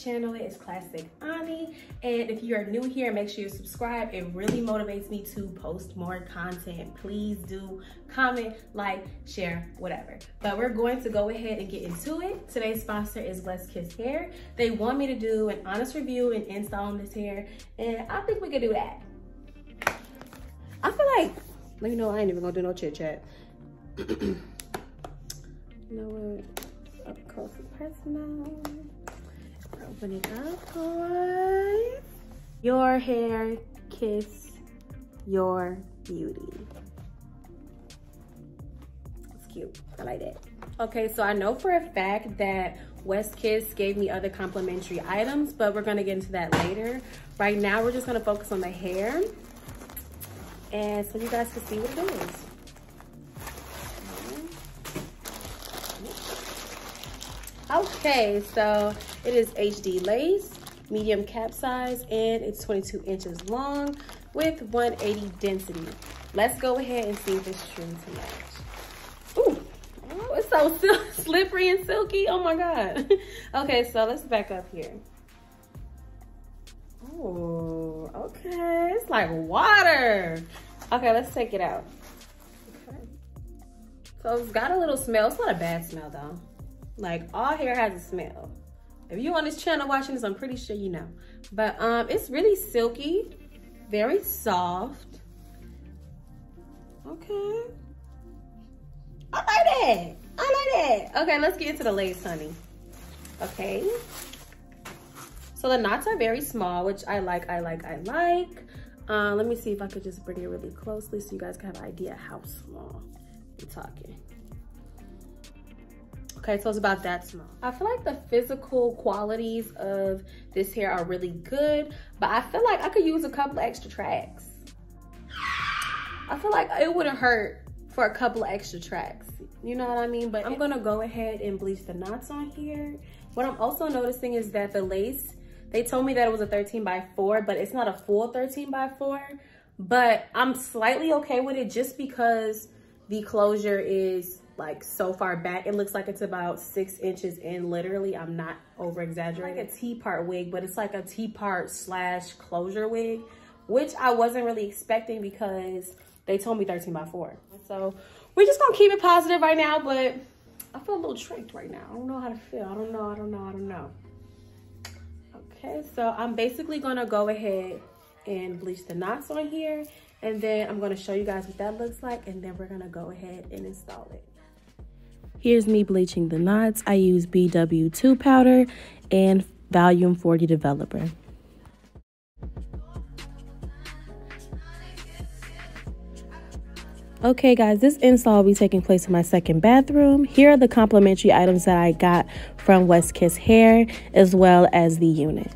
Channel is Classic Ani, and if you are new here, make sure you subscribe. It really motivates me to post more content. Please do comment, like, share, whatever. But we're going to go ahead and get into it. Today's sponsor is westkiss hair. They want me to do an honest review and install on this hair, and I think we could do that. I feel like, let me know, I ain't even gonna do no chit chat. You know what, up close and personal. Open it up, guys. Your hair, kiss your beauty. It's cute. I like that. Okay, so I know for a fact that westkiss gave me other complimentary items, but we're gonna get into that later. Right now, we're just gonna focus on the hair, and so you guys can see what it is. Okay, so it is HD lace, medium cap size, and it's 22 inches long with 180 density. Let's go ahead and see if it's true to match. Ooh, oh, it's so slippery and silky. Oh my God. Okay, so let's back up here. Oh, okay, it's like water. Okay, let's take it out. Okay, so it's got a little smell. It's not a bad smell though. Like, all hair has a smell. If you're on this channel watching this, I'm pretty sure you know. But it's really silky, very soft. Okay. I like that. I like that. Okay, let's get into the lace, honey. Okay. So the knots are very small, which I like. Let me see if I could just bring it really closely so you guys can have an idea how small we're talking. Okay, so it's about that small. I feel like the physical qualities of this hair are really good, but I feel like I could use a couple of extra tracks. I feel like it wouldn't hurt for a couple of extra tracks. You know what I mean? But I'm gonna go ahead and bleach the knots on here. What I'm also noticing is that the lace, they told me that it was a 13x4, but it's not a full 13x4. But I'm slightly okay with it just because the closure is like so far back. It looks like it's about 6 inches in, literally. I'm not over exaggerating. Like a T-part wig, but it's like a T-part slash closure wig, which I wasn't really expecting because they told me 13x4. So we're just gonna keep it positive right now, but I feel a little tricked right now. I don't know how to feel. I don't know. Okay, so I'm basically gonna go ahead and bleach the knots on here, and then I'm gonna show you guys what that looks like, and then we're gonna go ahead and install it. Here's me bleaching the knots. I use BW2 powder and Volume 40 Developer. Okay guys, this install will be taking place in my second bathroom. Here are the complimentary items that I got from westkiss hair, as well as the unit.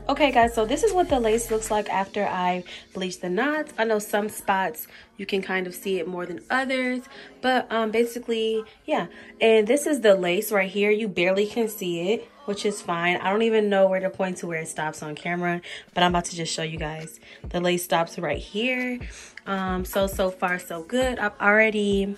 Okay guys, so this is what the lace looks like after I bleach the knots. I know some spots you can kind of see it more than others, but basically, yeah. And this is the lace right here. You barely can see it, which is fine. I don't even know where to point to where it stops on camera, but I'm about to just show you guys. The lace stops right here. So far so good. I've already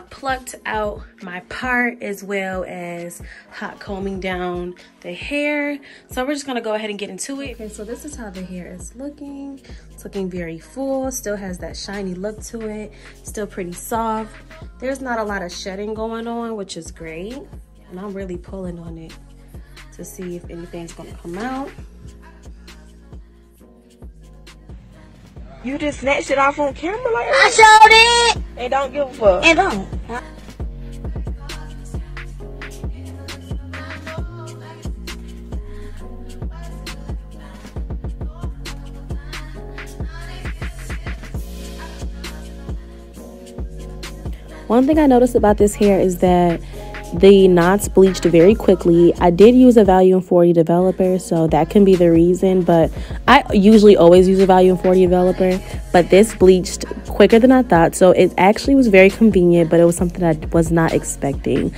plucked out my part, as well as hot combing down the hair. So we're just gonna go ahead and get into it. Okay, so this is how the hair is looking. It's looking very full, still has that shiny look to it, still pretty soft. There's not a lot of shedding going on, which is great. And I'm really pulling on it to see if anything's gonna come out. You just snatched it off on camera like that? I showed it! And don't give a fuck. And don't. One thing I noticed about this hair is that The knots bleached very quickly. I did use a Volume 40 developer, so that can be the reason, but I usually always use a Volume 40 developer, but this bleached quicker than I thought, so it actually was very convenient, but it was something I was not expecting.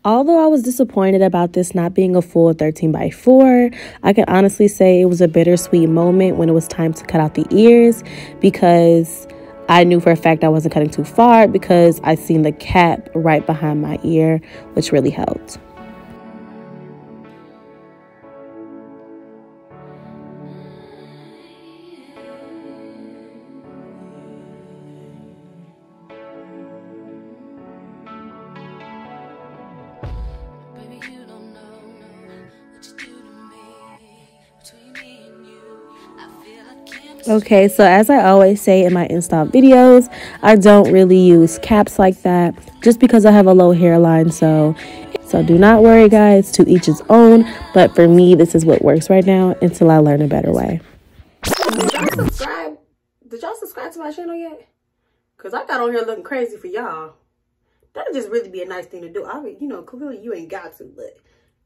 Although I was disappointed about this not being a full 13x4, I can honestly say it was a bittersweet moment when it was time to cut out the ears, because I knew for a fact I wasn't cutting too far because I seen the cap right behind my ear, which really helped. Okay, so as I always say in my install videos, I don't really use caps like that just because I have a low hairline, so do not worry guys, to each his own, but for me this is what works right now until I learn a better way. Did y'all subscribe to my channel yet? Because I got on here looking crazy for y'all. That'd just really be a nice thing to do. I mean, you know, clearly you ain't got to, but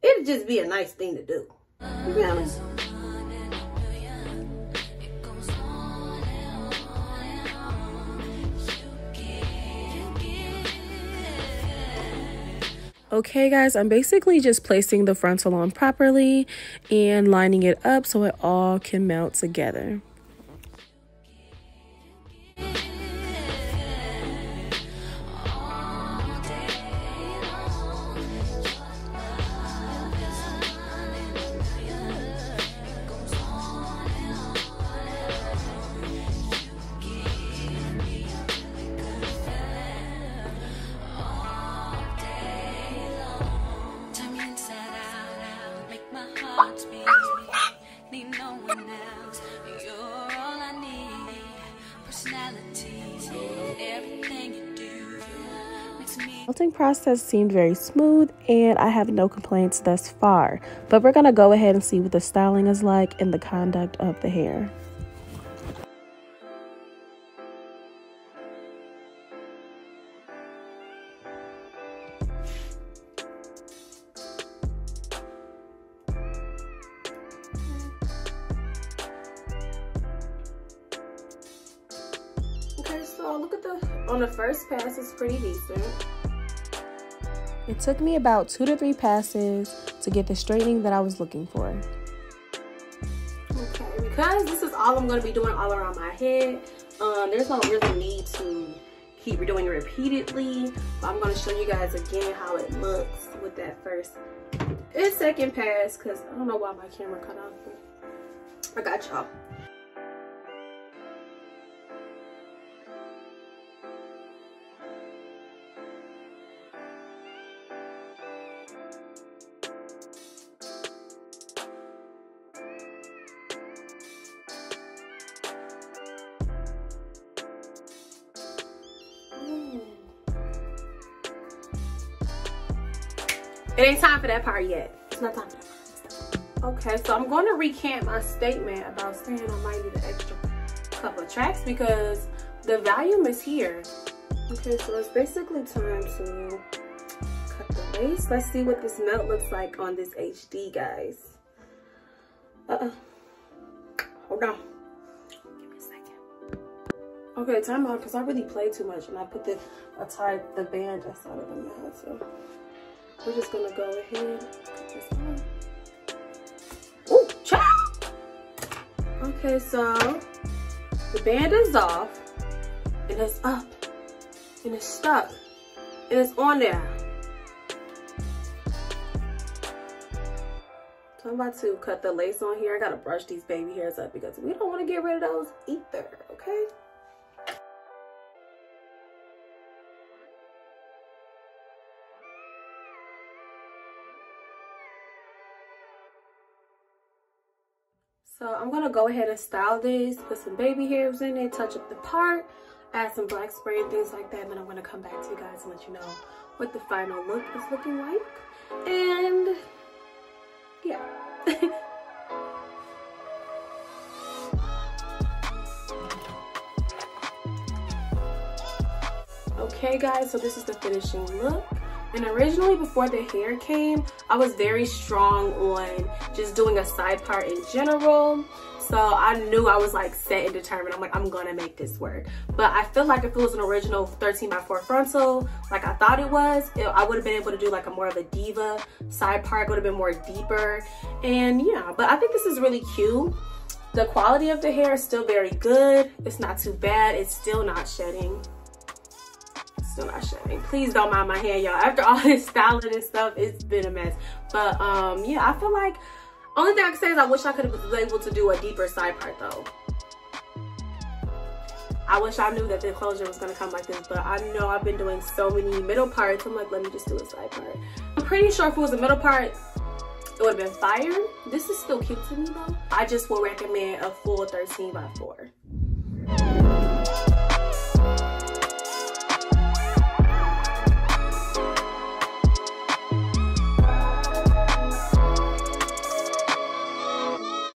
it'd just be a nice thing to do. You be honest? Okay guys, I'm basically just placing the frontal on properly and lining it up so it all can melt together. Melting process seemed very smooth and I have no complaints thus far, but we're gonna go ahead and see what the styling is like and the conduct of the hair. Okay, so look at on the first pass, it's pretty decent. It took me about 2 to 3 passes to get the straightening that I was looking for. Okay, because this is all I'm going to be doing all around my head, there's no really need to keep doing it repeatedly. But I'm going to show you guys again how it looks with that first and second pass, because I don't know why my camera cut off, but I got y'all. It ain't time for that part yet. It's not time for that part. Okay, so I'm going to recant my statement about saying I might need an extra couple of tracks because the volume is here. Okay, so it's basically time to cut the lace. Let's see what this melt looks like on this HD, guys. Hold on. Give me a second. Okay, time out, because I really played too much and I put I tied the band outside of the mouth, so we're just gonna go ahead and put this on. Ooh, child! Okay, so the band is off, and it's up, and it's stuck, and it's on there. So I'm about to cut the lace on here. I gotta brush these baby hairs up because we don't want to get rid of those either, okay? So I'm gonna go ahead and style this, put some baby hairs in it, touch up the part, add some black spray and things like that, and then I'm gonna come back to you guys and let you know what the final look is looking like. And yeah. Okay guys, so this is the finishing look. And originally, before the hair came, I was very strong on just doing a side part in general. So I knew I was like set and determined. I'm like, I'm gonna make this work. But I feel like if it was an original 13x4 frontal, like I thought it was, I would have been able to do like a more of a diva side part, would have been more deeper. And yeah, but I think this is really cute. The quality of the hair is still very good. It's not too bad. It's still not shedding. Still not shedding. Please don't mind my hair, y'all. After all this styling and stuff, it's been a mess. But yeah, I feel like only thing I can say is I wish I could have been able to do a deeper side part though. I wish I knew that the closure was gonna come like this, but I know I've been doing so many middle parts. I'm like, let me just do a side part. I'm pretty sure if it was a middle part, it would have been fire. This is still cute to me though. I just would recommend a full 13x4.